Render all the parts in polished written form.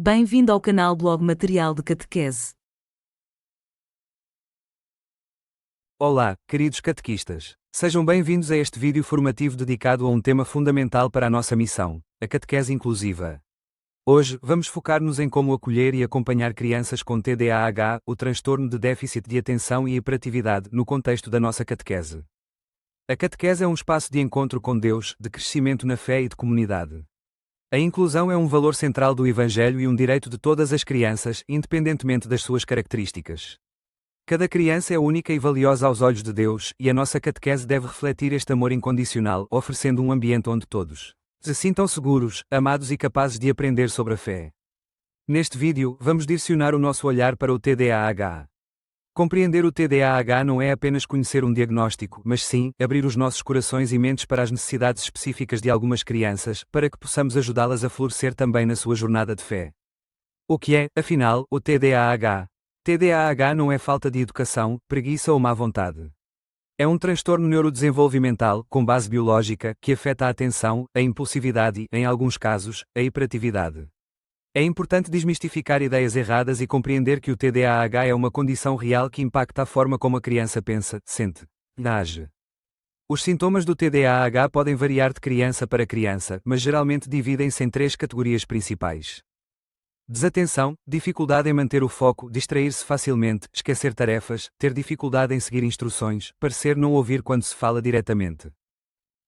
Bem-vindo ao canal Blog Material de Catequese. Olá, queridos catequistas. Sejam bem-vindos a este vídeo formativo dedicado a um tema fundamental para a nossa missão, a catequese inclusiva. Hoje, vamos focar-nos em como acolher e acompanhar crianças com TDAH, o transtorno de déficit de atenção e hiperatividade, no contexto da nossa catequese. A catequese é um espaço de encontro com Deus, de crescimento na fé e de comunidade. A inclusão é um valor central do Evangelho e um direito de todas as crianças, independentemente das suas características. Cada criança é única e valiosa aos olhos de Deus, e a nossa catequese deve refletir este amor incondicional, oferecendo um ambiente onde todos se sintam seguros, amados e capazes de aprender sobre a fé. Neste vídeo, vamos direcionar o nosso olhar para o TDAH. Compreender o TDAH não é apenas conhecer um diagnóstico, mas sim, abrir os nossos corações e mentes para as necessidades específicas de algumas crianças, para que possamos ajudá-las a florescer também na sua jornada de fé. O que é, afinal, o TDAH? TDAH não é falta de educação, preguiça ou má vontade. É um transtorno neurodesenvolvimental, com base biológica, que afeta a atenção, a impulsividade e, em alguns casos, a hiperatividade. É importante desmistificar ideias erradas e compreender que o TDAH é uma condição real que impacta a forma como a criança pensa, sente e age. Os sintomas do TDAH podem variar de criança para criança, mas geralmente dividem-se em três categorias principais. Desatenção, dificuldade em manter o foco, distrair-se facilmente, esquecer tarefas, ter dificuldade em seguir instruções, parecer não ouvir quando se fala diretamente.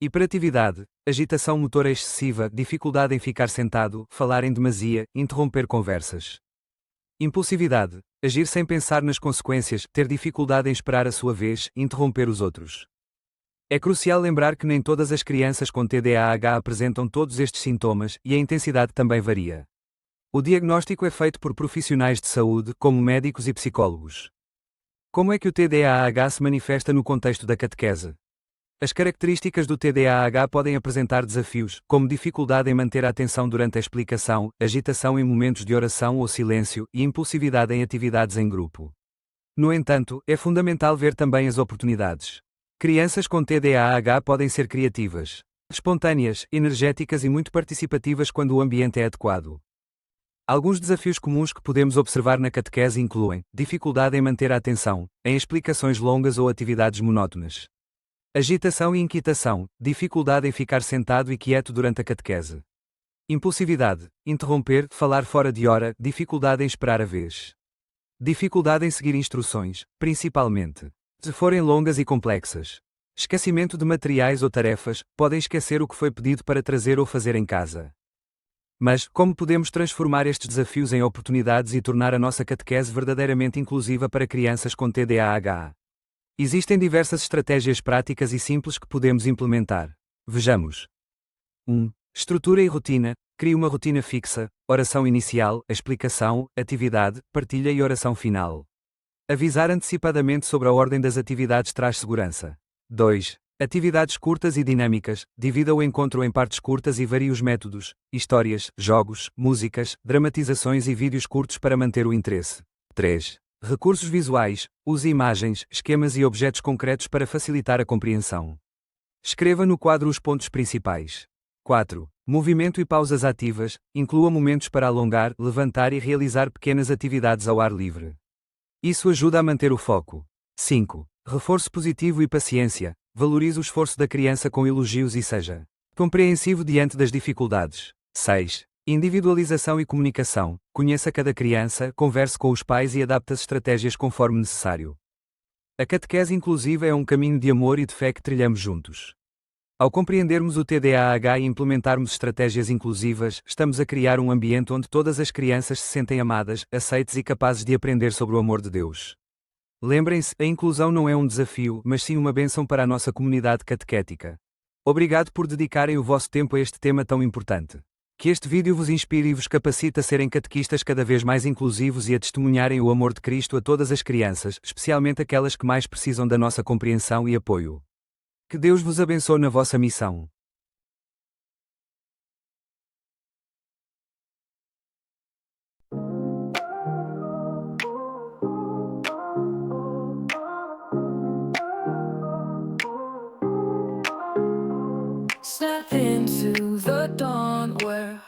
Hiperatividade, agitação motora excessiva, dificuldade em ficar sentado, falar em demasia, interromper conversas. Impulsividade, agir sem pensar nas consequências, ter dificuldade em esperar a sua vez, interromper os outros. É crucial lembrar que nem todas as crianças com TDAH apresentam todos estes sintomas, e a intensidade também varia. O diagnóstico é feito por profissionais de saúde, como médicos e psicólogos. Como é que o TDAH se manifesta no contexto da catequese? As características do TDAH podem apresentar desafios, como dificuldade em manter a atenção durante a explicação, agitação em momentos de oração ou silêncio, e impulsividade em atividades em grupo. No entanto, é fundamental ver também as oportunidades. Crianças com TDAH podem ser criativas, espontâneas, energéticas e muito participativas quando o ambiente é adequado. Alguns desafios comuns que podemos observar na catequese incluem dificuldade em manter a atenção, em explicações longas ou atividades monótonas. Agitação e inquietação, dificuldade em ficar sentado e quieto durante a catequese. Impulsividade, interromper, falar fora de hora, dificuldade em esperar a vez. Dificuldade em seguir instruções, principalmente se forem longas e complexas. Esquecimento de materiais ou tarefas, podem esquecer o que foi pedido para trazer ou fazer em casa. Mas, como podemos transformar estes desafios em oportunidades e tornar a nossa catequese verdadeiramente inclusiva para crianças com TDAH? Existem diversas estratégias práticas e simples que podemos implementar. Vejamos. 1. Estrutura e rotina. Crie uma rotina fixa, oração inicial, explicação, atividade, partilha e oração final. Avisar antecipadamente sobre a ordem das atividades traz segurança. 2. Atividades curtas e dinâmicas. Divida o encontro em partes curtas e varie os métodos, histórias, jogos, músicas, dramatizações e vídeos curtos para manter o interesse. 3. Recursos visuais. Use imagens, esquemas e objetos concretos para facilitar a compreensão. Escreva no quadro os pontos principais. 4. Movimento e pausas ativas. Inclua momentos para alongar, levantar e realizar pequenas atividades ao ar livre. Isso ajuda a manter o foco. 5. Reforço positivo e paciência. Valorize o esforço da criança com elogios e seja compreensivo diante das dificuldades. 6. Individualização e comunicação. Conheça cada criança, converse com os pais e adapte as estratégias conforme necessário. A catequese inclusiva é um caminho de amor e de fé que trilhamos juntos. Ao compreendermos o TDAH e implementarmos estratégias inclusivas, estamos a criar um ambiente onde todas as crianças se sentem amadas, aceites e capazes de aprender sobre o amor de Deus. Lembrem-se, a inclusão não é um desafio, mas sim uma bênção para a nossa comunidade catequética. Obrigado por dedicarem o vosso tempo a este tema tão importante. Que este vídeo vos inspire e vos capacite a serem catequistas cada vez mais inclusivos e a testemunharem o amor de Cristo a todas as crianças, especialmente aquelas que mais precisam da nossa compreensão e apoio. Que Deus vos abençoe na vossa missão. Step into the dawn where